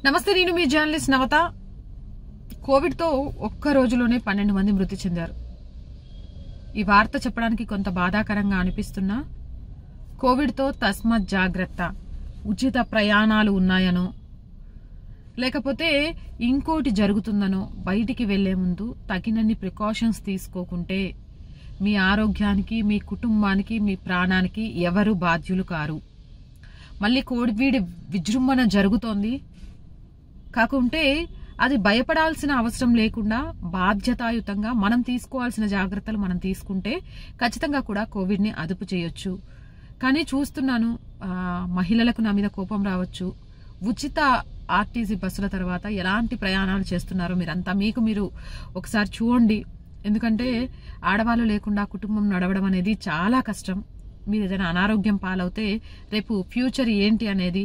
నమస్తే, నేను మీ జర్నలిస్ట్ నవత. కోవిడ్ తో ఒక్క రోజులోనే 12 మంది మృతి చెందారు. ఈ వార్త చెప్పడానికి కొంత బాధాకరంగా అనిపిస్తున్నా కోవిడ్ తో తస్మాత్ జాగ్రత్త, ఉచిత ప్రయాణాలు ఉన్నాయనో లేకపోతే ఇంకోటి జరుగుతుందనో బయటికి వెళ్లే ముందు తగినన్ని ప్రికాషన్స్ తీసుకోకుంటే మీ ఆరోగ్యానికి, మీ కుటుంబానికి, మీ ప్రాణానికి ఎవరు బాధ్యులు కారు. మళ్ళీ కోవిడ్ విజృంభణ జరుగుతోంది కాకుంటే అది భయపడాల్సిన అవసరం లేకుండా బాధ్యతాయుతంగా మనం తీసుకోవాల్సిన జాగ్రత్తలు మనం తీసుకుంటే ఖచ్చితంగా కూడా కోవిడ్ ని అదుపు చేయొచ్చు. కానీ చూస్తున్నాను మహిళలకు నా మీద కోపం రావచ్చు. ఉచిత ఆర్టీసీ బస్సుల తర్వాత ఎలాంటి ప్రయాణాలు చేస్తున్నారో మీరంతా మీకు మీరు ఒకసారి చూడండి. ఎందుకంటే ఆడవాళ్ళు లేకుండా కుటుంబం నడవడం అనేది చాలా కష్టం. మీరు ఏదైనా అనారోగ్యం పాలవుతే రేపు ఫ్యూచర్ ఏంటి అనేది,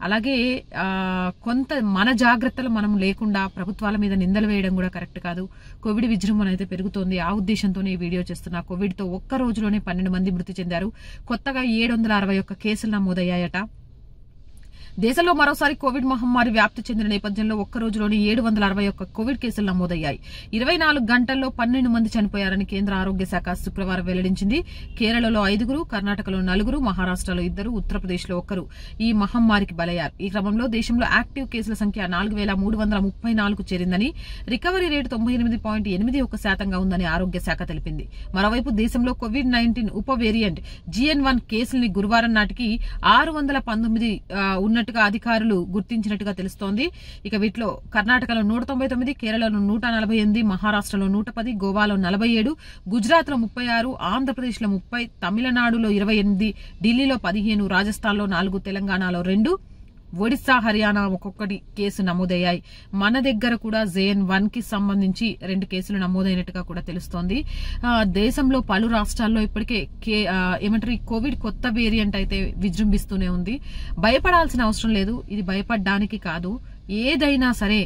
అలాగే కొంత మన జాగ్రత్తలు మనం లేకుండా ప్రభుత్వాల మీద నిందలు వేయడం కూడా కరెక్ట్ కాదు. కోవిడ్ విజృంభణ అయితే పెరుగుతోంది. ఆ ఉద్దేశంతోనే ఈ వీడియో చేస్తున్నా. కోవిడ్ తో ఒక్క రోజులోనే 12 మంది మృతి చెందారు. కొత్తగా 761 కేసులు నమోదయ్యాయట. దేశంలో మరోసారి కోవిడ్ మహమ్మారి వ్యాప్తి చెందిన నేపథ్యంలో ఒక్క రోజులోని 761 కోవిడ్ కేసులు నమోదయ్యాయి. 24 గంటల్లో 12 మంది చనిపోయారని కేంద్ర ఆరోగ్య శాఖ శుక్రవారం వెల్లడించింది. కేరళలో 5, కర్ణాటకలో 4, మహారాష్ట్రలో 2, ఉత్తరప్రదేశ్ లో 1 ఈ మహమ్మారికి బలయ్యారు. ఈ క్రమంలో దేశంలో యాక్టివ్ కేసుల సంఖ్య 4334 చేరిందని, రికవరీ రేటు 98.81% ఉందని ఆరోగ్య శాఖ తెలిపింది. మరోవైపు దేశంలో కోవిడ్-19 ఉప వేరియంట్ GN1 కేసుల్ని గురువారం నాటికి 619 ఉన్నట్టుగా అధికారులు గుర్తించినట్టుగా తెలుస్తోంది. ఇక వీటిలో కర్ణాటకలో 199, కేరళలో 148, మహారాష్ట్రలో 110, గోవాలో 47, గుజరాత్ లో 36, ఆంధ్రప్రదేశ్ లో 30, తమిళనాడులో 28, ఢిల్లీలో 15, రాజస్థాన్ లో 4, తెలంగాణలో 2, ఒడిశా, హర్యానా ఒక్కొక్కటి కేసు నమోదయ్యాయి. మన దగ్గర కూడా JN1 కి సంబంధించి 2 కేసులు నమోదైనట్టుగా కూడా తెలుస్తోంది. దేశంలో పలు రాష్ట్రాల్లో ఇప్పటికే కోవిడ్ కొత్త వేరియంట్ అయితే విజృంభిస్తూనే ఉంది. భయపడాల్సిన అవసరం లేదు. ఇది భయపడడానికి కాదు. ఏదైనా సరే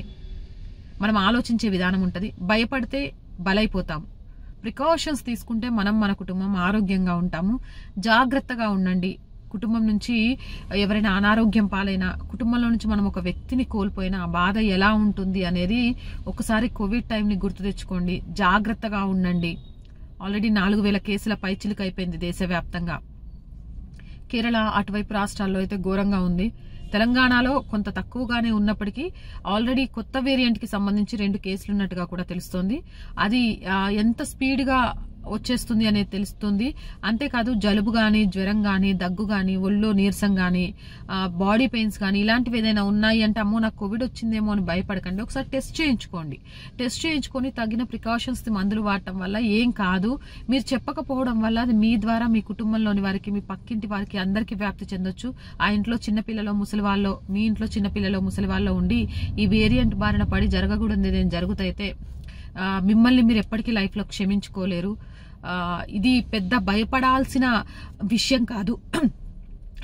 మనం ఆలోచించే విధానం ఉంటది. భయపడితే బలైపోతాం. ప్రికాషన్స్ తీసుకుంటే మనం, మన కుటుంబం ఆరోగ్యంగా ఉంటాము. జాగ్రత్తగా ఉండండి. కుటుంబం నుంచి ఎవరైనా అనారోగ్యం పాలైనా, కుటుంబంలో నుంచి మనం ఒక వ్యక్తిని కోల్పోయినా ఆ బాధ ఎలా ఉంటుంది అనేది ఒకసారి కోవిడ్ టైంని గుర్తు తెచ్చుకోండి. జాగ్రత్తగా ఉండండి. ఆల్రెడీ 4000 కేసుల పైచిలుకు అయిపోయింది దేశవ్యాప్తంగా. కేరళ అటువైపు రాష్ట్రాల్లో అయితే ఘోరంగా ఉంది. తెలంగాణలో కొంత తక్కువగానే ఉన్నప్పటికీ ఆల్రెడీ కొత్త వేరియంట్ కి సంబంధించి 2 కేసులు ఉన్నట్టుగా కూడా తెలుస్తోంది. అది ఎంత స్పీడ్ గా వచ్చేస్తుంది అనేది తెలుస్తుంది. అంతేకాదు జలుబు గాని, జ్వరం గాని, దగ్గు గాని, ఒళ్ళో నీరసం గాని, బాడీ పెయిన్స్ గాని ఇలాంటివి ఏదైనా ఉన్నాయి అంటే అమ్మో నాకు కోవిడ్ వచ్చిందేమో అని భయపడకండి. ఒకసారి టెస్ట్ చేయించుకోండి. టెస్ట్ చేయించుకొని తగిన ప్రికాషన్స్ మందులు వాడటం వల్ల ఏం కాదు. మీరు చెప్పకపోవడం వల్ల అది మీ ద్వారా మీ కుటుంబంలోని వారికి, మీ పక్కింటి వారికి అందరికీ వ్యాప్తి చెందొచ్చు. ఆ ఇంట్లో చిన్నపిల్లలో, ముసలి వాళ్ళలో, మీ ఇంట్లో చిన్నపిల్లలో, ముసలి వాళ్ళలో ఉండి ఈ వేరియంట్ బారిన పడి జరగకూడదు ఏదైనా జరుగుతైతే మిమ్మల్ని మీరు ఎప్పటికీ లైఫ్ లో క్షమించుకోలేరు. ఇది పెద్ద భయపడాల్సిన విషయం కాదు.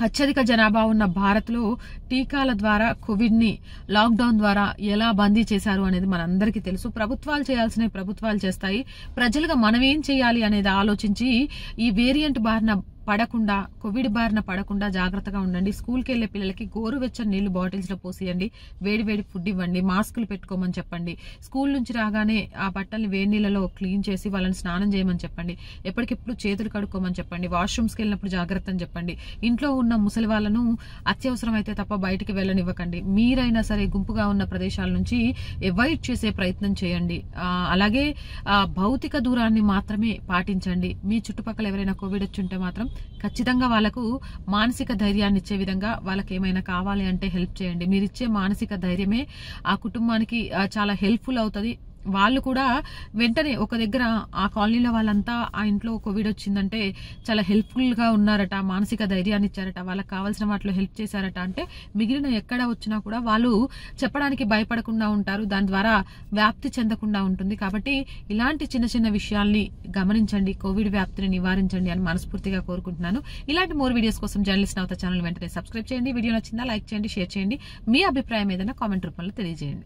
అత్యధిక జనాభా ఉన్న భారత్ లో టీకాల ద్వారా కోవిడ్ ని లాక్డౌన్ ద్వారా ఎలా బందీ చేశారు అనేది మనందరికీ తెలుసు. ప్రభుత్వాలు చేయాల్సినవి ప్రభుత్వాలు చేస్తాయి. ప్రజలుగా మనం ఏం చేయాలి అనేది ఆలోచించి ఈ వేరియంట్ బారిన పడకుండా, కోవిడ్ బారిన పడకుండా జాగ్రత్తగా ఉండండి. స్కూల్కి వెళ్లే పిల్లలకి గోరువెచ్చని నీళ్లు బాటిల్స్ లో పోసియండి. వేడి వేడి ఫుడ్ ఇవ్వండి. మాస్కులు పెట్టుకోమని చెప్పండి. స్కూల్ నుంచి రాగానే ఆ బట్టల్ని వేడి నీళ్ళలో క్లీన్ చేసి వాళ్ళని స్నానం చేయమని చెప్పండి. ఎప్పటికెప్పుడు చేతులు కడుక్కోమని చెప్పండి. వాష్రూమ్స్కి వెళ్ళినప్పుడు జాగ్రత్త అని చెప్పండి. ఇంట్లో ఉన్న ముసలి వాళ్ళను అత్యవసరం అయితే తప్ప బయటికి వెళ్ళనివ్వకండి. మీరైనా సరే గుంపుగా ఉన్న ప్రదేశాల నుంచి అవాయిడ్ చేసే ప్రయత్నం చేయండి. అలాగే భౌతిక దూరాన్ని మాత్రమే పాటించండి. మీ చుట్టుపక్కల ఎవరైనా కోవిడ్ వచ్చి ఉంటే మాత్రం ఖచ్చితంగా వాళ్ళకు మానసిక ధైర్యాన్ని ఇచ్చే విధంగా వాళ్ళకి ఏమైనా కావాలి అంటే హెల్ప్ చేయండి. మీరు ఇచ్చే మానసిక ధైర్యమే ఆ కుటుంబానికి చాలా హెల్ప్ఫుల్ అవుతుంది. వాళ్ళు కూడా వెంటనే ఒక దగ్గర ఆ కాలనీలో వాళ్ళంతా ఆ ఇంట్లో కోవిడ్ వచ్చిందంటే చాలా హెల్ప్ఫుల్ గా ఉన్నారట, మానసిక ధైర్యాన్ని ఇచ్చారట, వాళ్ళకి కావాల్సిన వాటిలో హెల్ప్ చేశారట అంటే మిగిలిన ఎక్కడ వచ్చినా కూడా వాళ్ళు చెప్పడానికి భయపడకుండా ఉంటారు. దాని ద్వారా వ్యాప్తి చెందకుండా ఉంటుంది. కాబట్టి ఇలాంటి చిన్న చిన్న విషయాల్ని గమనించండి. కోవిడ్ వ్యాప్తిని నివారించండి అని మనస్ఫూర్తిగా కోరుకుంటున్నాను. ఇలాంటి మోర్ వీడియోస్ కోసం జర్నలిస్ట్ నవత ఛానల్ వెంటనే సబ్స్క్రైబ్ చేయండి. వీడియో నచ్చిందా లైక్ చేయండి, షేర్ చేయండి. మీ అభిప్రాయం ఏదైనా కామెంట్ రూపంలో తెలియజేయండి.